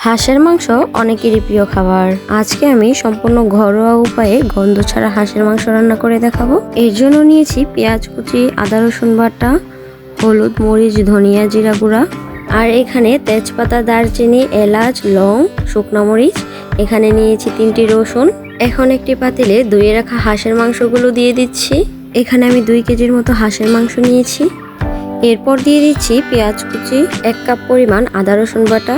হাঁসের মাংস অনেকেরই প্রিয় খাবার। আজকে আমি সম্পূর্ণ ঘরোয়া উপায়ে গন্ধ ছাড়া হাঁসের মাংস রান্না করে দেখাবো। এর জন্য নিয়েছি পেঁয়াজ কুচি, আদা রসুন বাটা, হলুদ, মরিচ, ধনিয়া, জিরা গুঁড়া, আর এখানে তেজপাতা, দারচিনি, এলাচ, লং, শুকনো মরিচ। এখানে নিয়েছি 3টি রসুন। এখন একটি পাতিলে ধুয়ে রাখা হাঁসের মাংসগুলো দিয়ে দিচ্ছি। এখানে আমি 2 কেজির মতো হাঁসের মাংস নিয়েছি। এরপর দিয়ে দিচ্ছি পেঁয়াজ কুচি, 1 কাপ পরিমাণ আদা রসুন বাটা,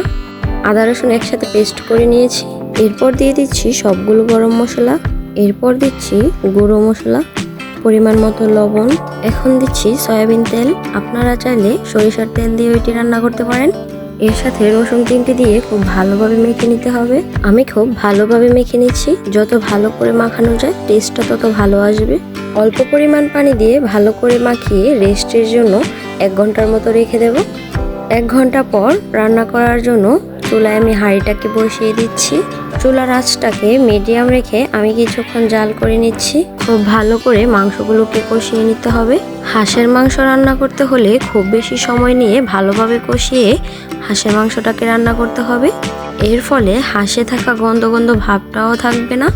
আদা রসুন একসাথে পেস্ট করে নিয়েছি। এরপর দিয়ে দিচ্ছি সবগুলো গরম মশলা, এরপর দিচ্ছি গুঁড়ো মশলা, পরিমাণ মতো লবণ। এখন দিচ্ছি সয়াবিন তেল। আপনারা চাইলে সরিষার তেল দিয়ে ওইটি রান্না করতে পারেন। এর সাথে রসুন 3টি দিয়ে খুব ভালোভাবে মেখে নিতে হবে। আমি খুব ভালোভাবে মেখে নিচ্ছি। যত ভালো করে মাখানো যায় টেস্টটা তত ভালো আসবে। অল্প পরিমাণ পানি দিয়ে ভালো করে মাখিয়ে রেস্টের জন্য 1 ঘন্টার মতো রেখে দেব। 1 ঘন্টা পর রান্না করার জন্য চুলায় আমি হাঁড়িটাকে বসিয়ে দিচ্ছি। চুলার আঁচটাকে মিডিয়াম রেখে আমি কিছুক্ষণ জাল করে নিচ্ছি। খুব ভালো করে মাংসগুলোকে কষিয়ে নিতে হবে। হাঁসের মাংস রান্না করতে হলে খুব বেশি সময় নিয়ে ভালোভাবে কষিয়ে হাঁসের মাংসটাকে রান্না করতে হবে। এর ফলে হাঁসে থাকা গন্ধ গন্ধ ভাবটাও থাকবে না।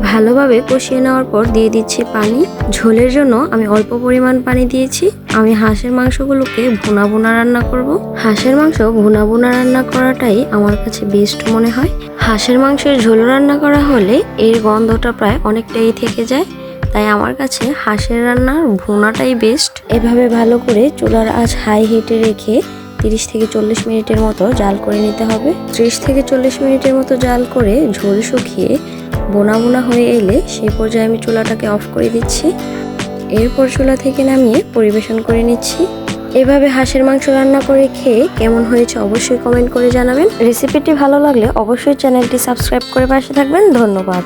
ভালোভাবে কষিয়ে নেওয়ার পর দিয়ে দিচ্ছি পানি। ঝোলের জন্য আমি অল্প পরিমাণ পানি দিয়েছি। আমি হাঁসের মাংসগুলোকে ভুনা ভুনা রান্না করব। হাঁসের মাংস ভুনা ভুনা রান্না করাটাই আমার কাছে বেস্ট মনে হয়। হাঁসের মাংসের ঝোল রান্না করা হলে এর গন্ধটা প্রায় অনেকটাই থেকে যায়, তাই আমার কাছে হাঁসের রান্নার ভুনাটাই বেস্ট। এভাবে ভালো করে চুলার আঁচ হাই হিটে রেখে 30 থেকে 40 মিনিটের মতো জাল করে নিতে হবে। 30 থেকে 40 মিনিটের মতো জাল করে ঝোল শুকিয়ে বোনা বোনা হয়ে এলে সেই পর্যায়ে আমি চুলাটাকে অফ করে দিচ্ছি। এরপর চুলা থেকে নামিয়ে পরিবেশন করে নিচ্ছি। এভাবে হাঁসের মাংস রান্না করে খেয়ে কেমন হয়েছে অবশ্যই কমেন্ট করে জানাবেন। রেসিপিটি ভালো লাগলে অবশ্যই চ্যানেলটি সাবস্ক্রাইব করে পাশে থাকবেন। ধন্যবাদ।